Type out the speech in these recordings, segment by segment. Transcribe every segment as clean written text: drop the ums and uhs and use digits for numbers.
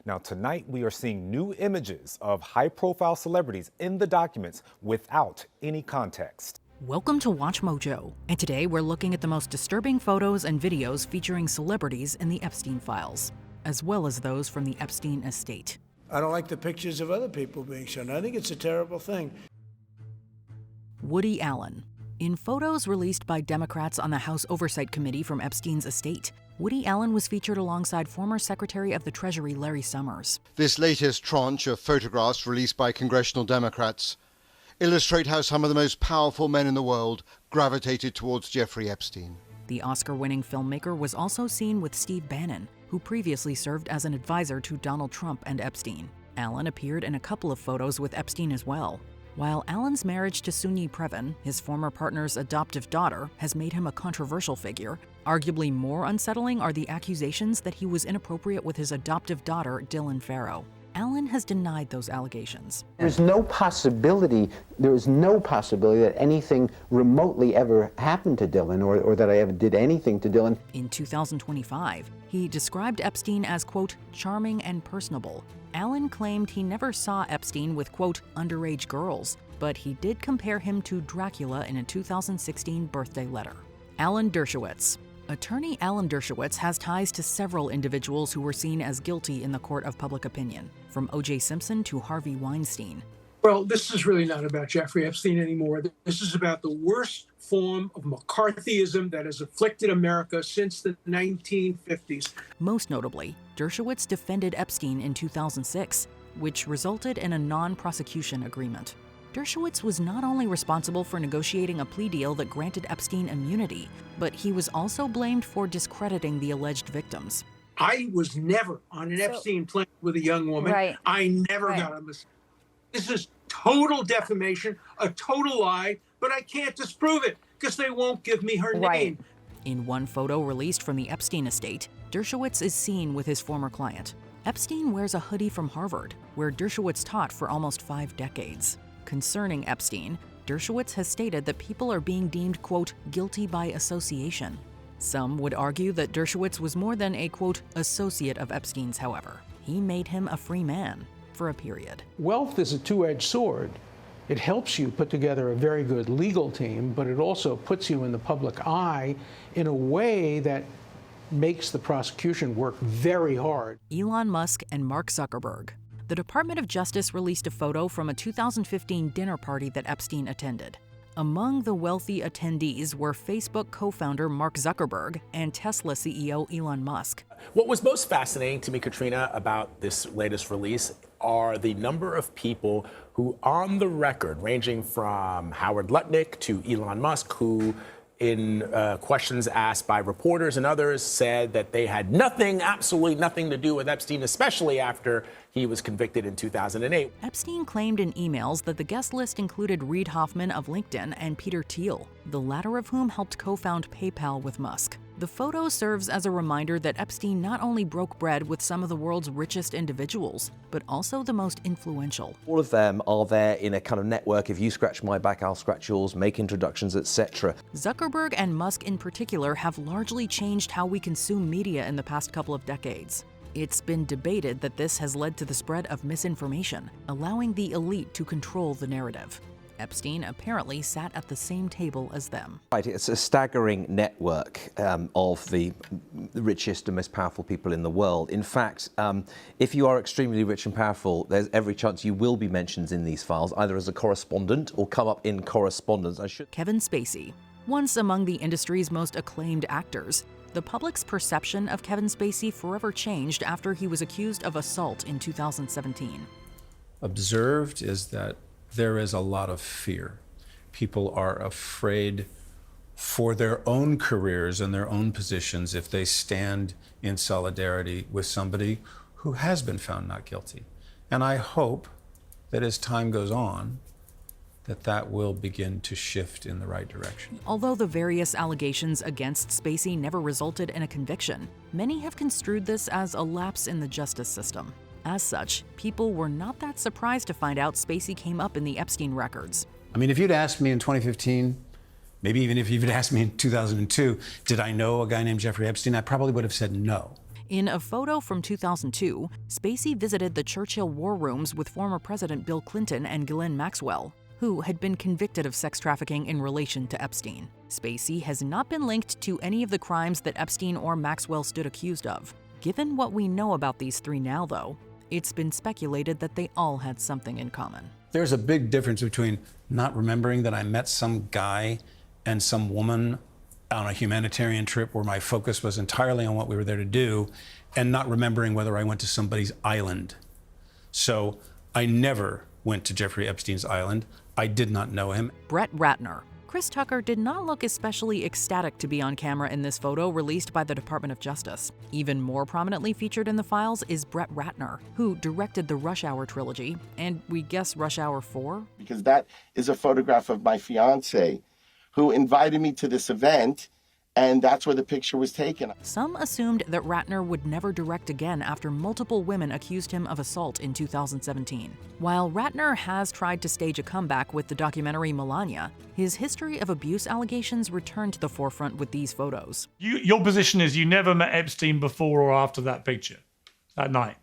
Now, tonight we are seeing new images of high-profile celebrities in the documents without any context. Welcome to Watch Mojo, and today we're looking at the most disturbing photos and videos featuring celebrities in the Epstein files, as well as those from the Epstein estate. I don't like the pictures of other people being shown. I think it's a terrible thing. Woody Allen. In photos released by Democrats on the House Oversight Committee from Epstein's estate, Woody Allen was featured alongside former Secretary of the Treasury Larry Summers. This latest tranche of photographs released by congressional Democrats illustrate how some of the most powerful men in the world gravitated towards Jeffrey Epstein. The Oscar-winning filmmaker was also seen with Steve Bannon, who previously served as an advisor to Donald Trump and Epstein. Allen appeared in a couple of photos with Epstein as well. While Allen's marriage to Soon-Yi Previn, his former partner's adoptive daughter, has made him a controversial figure, arguably more unsettling are the accusations that he was inappropriate with his adoptive daughter, Dylan Farrow. Allen has denied those allegations. There is no possibility that anything remotely ever happened to Dylan or that I ever did anything to Dylan. In 2025, he described Epstein as, quote, charming and personable. Allen claimed he never saw Epstein with, quote, underage girls, but he did compare him to Dracula in a 2016 birthday letter. Alan Dershowitz. Attorney Alan Dershowitz has ties to several individuals who were seen as guilty in the court of public opinion, from O.J. Simpson to Harvey Weinstein. Well, this is really not about Jeffrey Epstein anymore. This is about the worst form of McCarthyism that has afflicted America since the 1950s. Most notably, Dershowitz defended Epstein in 2006, which resulted in a non-prosecution agreement. Dershowitz was not only responsible for negotiating a plea deal that granted Epstein immunity, but he was also blamed for discrediting the alleged victims. I was never on an Epstein plane with a young woman. Right. I never got on this. This is total defamation, a total lie, but I can't disprove it because they won't give me her name. In one photo released from the Epstein estate, Dershowitz is seen with his former client. Epstein wears a hoodie from Harvard, where Dershowitz taught for almost 5 decades. Concerning Epstein, Dershowitz has stated that people are being deemed, quote, guilty by association. Some would argue that Dershowitz was more than a, quote, associate of Epstein's, however. He made him a free man for a period. Wealth is a two-edged sword. It helps you put together a very good legal team, but it also puts you in the public eye in a way that makes the prosecution work very hard. Elon Musk and Mark Zuckerberg. The Department of Justice released a photo from a 2015 dinner party that Epstein attended. Among the wealthy attendees were Facebook co-founder Mark Zuckerberg and Tesla CEO Elon Musk. What was most fascinating to me, Katrina, about this latest release are the number of people who, on the record, ranging from Howard Lutnick to Elon Musk, who in questions asked by reporters and others, said that they had nothing, absolutely nothing to do with Epstein, especially after he was convicted in 2008. Epstein claimed in emails that the guest list included Reid Hoffman of LinkedIn and Peter Thiel, the latter of whom helped co-found PayPal with Musk. The photo serves as a reminder that Epstein not only broke bread with some of the world's richest individuals, but also the most influential. All of them are there in a kind of network. If you scratch my back, I'll scratch yours, make introductions, etc. Zuckerberg and Musk in particular have largely changed how we consume media in the past couple of decades. It's been debated that this has led to the spread of misinformation, allowing the elite to control the narrative. Epstein apparently sat at the same table as them. Right, it's a staggering network of the richest and most powerful people in the world. In fact, if you are extremely rich and powerful, there's every chance you will be mentioned in these files, either as a correspondent or come up in correspondence. Kevin Spacey, once among the industry's most acclaimed actors, the public's perception of Kevin Spacey forever changed after he was accused of assault in 2017. Observed is that there is a lot of fear. People are afraid for their own careers and their own positions if they stand in solidarity with somebody who has been found not guilty. And I hope that as time goes on, that will begin to shift in the right direction. Although the various allegations against Spacey never resulted in a conviction, many have construed this as a lapse in the justice system. As such, people were not that surprised to find out Spacey came up in the Epstein records. I mean, if you'd asked me in 2015, maybe even if you'd asked me in 2002, did I know a guy named Jeffrey Epstein, I probably would have said no. In a photo from 2002, Spacey visited the Churchill war rooms with former President Bill Clinton and Ghislaine Maxwell, who had been convicted of sex trafficking in relation to Epstein. Spacey has not been linked to any of the crimes that Epstein or Maxwell stood accused of. Given what we know about these three now, though, it's been speculated that they all had something in common. There's a big difference between not remembering that I met some guy and some woman on a humanitarian trip where my focus was entirely on what we were there to do, and not remembering whether I went to somebody's island. So I never went to Jeffrey Epstein's island. I did not know him. Brett Ratner. Chris Tucker did not look especially ecstatic to be on camera in this photo released by the Department of Justice. Even more prominently featured in the files is Brett Ratner, who directed the Rush Hour trilogy, and we guess Rush Hour 4? Because that is a photograph of my fiance, who invited me to this event, and that's where the picture was taken. Some assumed that Ratner would never direct again after multiple women accused him of assault in 2017. While Ratner has tried to stage a comeback with the documentary Melania, his history of abuse allegations returned to the forefront with these photos. Your position is you never met Epstein before or after that picture, that night?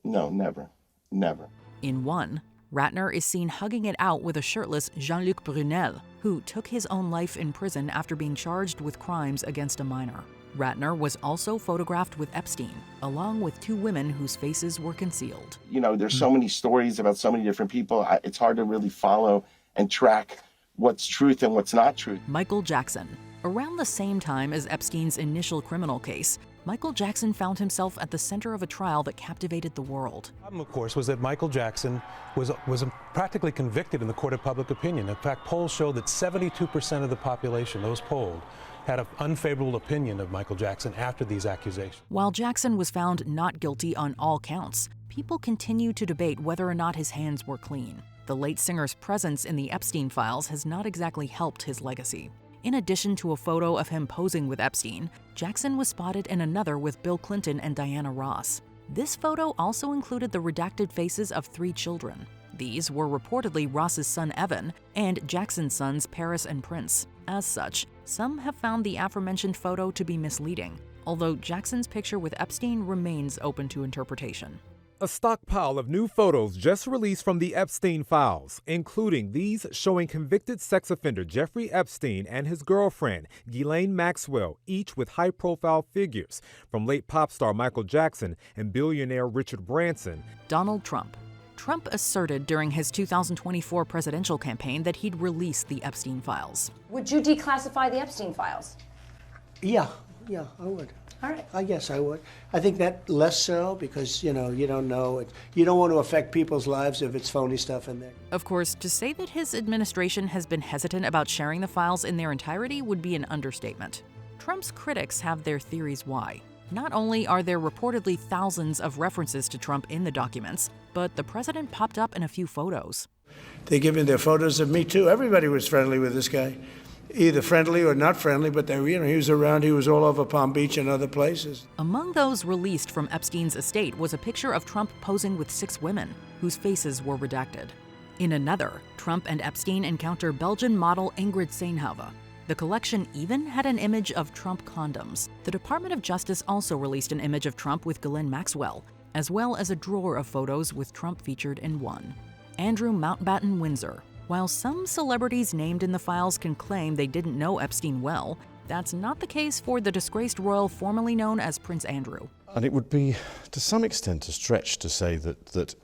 No, never. Never. In one, Ratner is seen hugging it out with a shirtless Jean-Luc Brunel, who took his own life in prison after being charged with crimes against a minor. Ratner was also photographed with Epstein, along with two women whose faces were concealed. You know, there's so many stories about so many different people. It's hard to really follow and track what's truth and what's not truth. Michael Jackson. Around the same time as Epstein's initial criminal case, Michael Jackson found himself at the center of a trial that captivated the world. The problem, of course, was that Michael Jackson was practically convicted in the court of public opinion. In fact, polls show that 72% of the population, those polled, had an unfavorable opinion of Michael Jackson after these accusations. While Jackson was found not guilty on all counts, people continue to debate whether or not his hands were clean. The late singer's presence in the Epstein files has not exactly helped his legacy. In addition to a photo of him posing with Epstein, Jackson was spotted in another with Bill Clinton and Diana Ross. This photo also included the redacted faces of 3 children. These were reportedly Ross's son Evan and Jackson's sons Paris and Prince. As such, some have found the aforementioned photo to be misleading, although Jackson's picture with Epstein remains open to interpretation. A stockpile of new photos just released from the Epstein files, including these showing convicted sex offender Jeffrey Epstein and his girlfriend, Ghislaine Maxwell, each with high-profile figures, from late pop star Michael Jackson and billionaire Richard Branson. Donald Trump. Trump asserted during his 2024 presidential campaign that he'd release the Epstein files. Would you declassify the Epstein files? Yeah, I would. All right. I guess I would. I think that less so because, you don't know. You don't want to affect people's lives if it's phony stuff in there. Of course, to say that his administration has been hesitant about sharing the files in their entirety would be an understatement. Trump's critics have their theories why. Not only are there reportedly thousands of references to Trump in the documents, but the president popped up in a few photos. They give me their photos of me, too. Everybody was friendly with this guy. Either friendly or not friendly, but he was around. He was all over Palm Beach and other places. Among those released from Epstein's estate was a picture of Trump posing with 6 women, whose faces were redacted. In another, Trump and Epstein encounter Belgian model Ingrid Seinhave. The collection even had an image of Trump condoms. The Department of Justice also released an image of Trump with Ghislaine Maxwell, as well as a drawer of photos with Trump featured in one. Andrew Mountbatten Windsor. While some celebrities named in the files can claim they didn't know Epstein well, that's not the case for the disgraced royal formerly known as Prince Andrew. And it would be, to some extent, a stretch to say that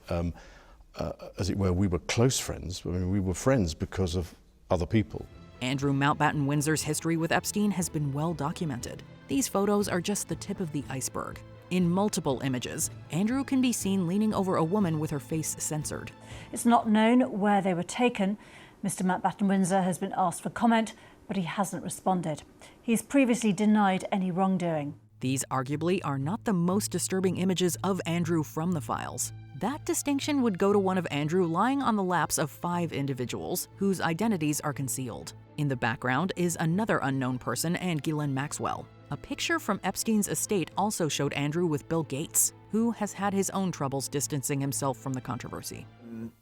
as it were, we were close friends. I mean, we were friends because of other people. Andrew Mountbatten Windsor's history with Epstein has been well documented. These photos are just the tip of the iceberg. In multiple images, Andrew can be seen leaning over a woman with her face censored. It's not known where they were taken. Mr. Mountbatten Windsor has been asked for comment, but he hasn't responded. He's previously denied any wrongdoing. These arguably are not the most disturbing images of Andrew from the files. That distinction would go to one of Andrew lying on the laps of 5 individuals whose identities are concealed. In the background is another unknown person and Ghislaine Maxwell. A picture from Epstein's estate also showed Andrew with Bill Gates, who has had his own troubles distancing himself from the controversy.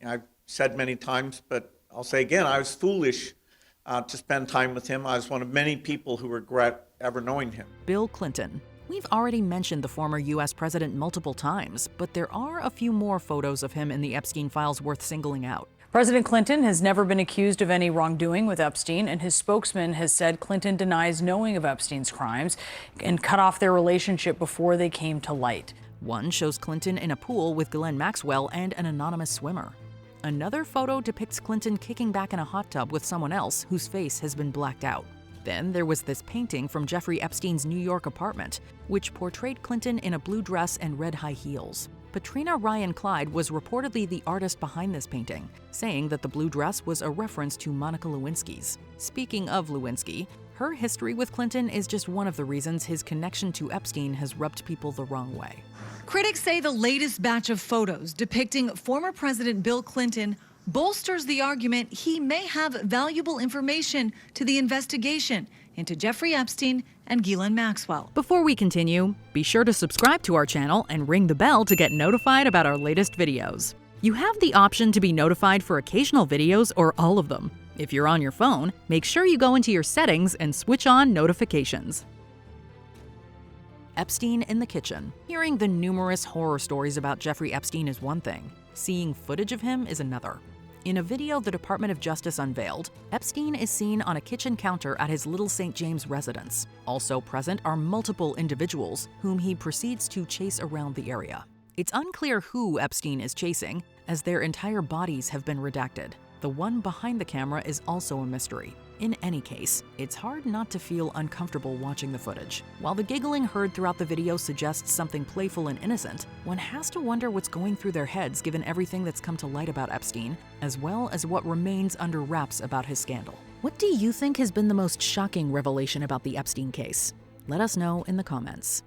I've said many times, but I'll say again, I was foolish to spend time with him. I was one of many people who regret ever knowing him. Bill Clinton. We've already mentioned the former U.S. president multiple times, but there are a few more photos of him in the Epstein files worth singling out. President Clinton has never been accused of any wrongdoing with Epstein, and his spokesman has said Clinton denies knowing of Epstein's crimes and cut off their relationship before they came to light. One shows Clinton in a pool with Ghislaine Maxwell and an anonymous swimmer. Another photo depicts Clinton kicking back in a hot tub with someone else whose face has been blacked out. Then there was this painting from Jeffrey Epstein's New York apartment, which portrayed Clinton in a blue dress and red high heels. Patrina Ryan Clyde was reportedly the artist behind this painting, saying that the blue dress was a reference to Monica Lewinsky's. Speaking of Lewinsky, her history with Clinton is just one of the reasons his connection to Epstein has rubbed people the wrong way. Critics say the latest batch of photos depicting former President Bill Clinton bolsters the argument he may have valuable information to the investigation into Jeffrey Epstein and Ghislaine Maxwell. Before we continue, be sure to subscribe to our channel and ring the bell to get notified about our latest videos. You have the option to be notified for occasional videos or all of them. If you're on your phone, make sure you go into your settings and switch on notifications. Epstein in the kitchen. Hearing the numerous horror stories about Jeffrey Epstein is one thing. Seeing footage of him is another. In a video the Department of Justice unveiled, Epstein is seen on a kitchen counter at his Little St. James residence. Also present are multiple individuals whom he proceeds to chase around the area. It's unclear who Epstein is chasing, as their entire bodies have been redacted. The one behind the camera is also a mystery. In any case, it's hard not to feel uncomfortable watching the footage. While the giggling heard throughout the video suggests something playful and innocent, one has to wonder what's going through their heads given everything that's come to light about Epstein, as well as what remains under wraps about his scandal. What do you think has been the most shocking revelation about the Epstein case? Let us know in the comments.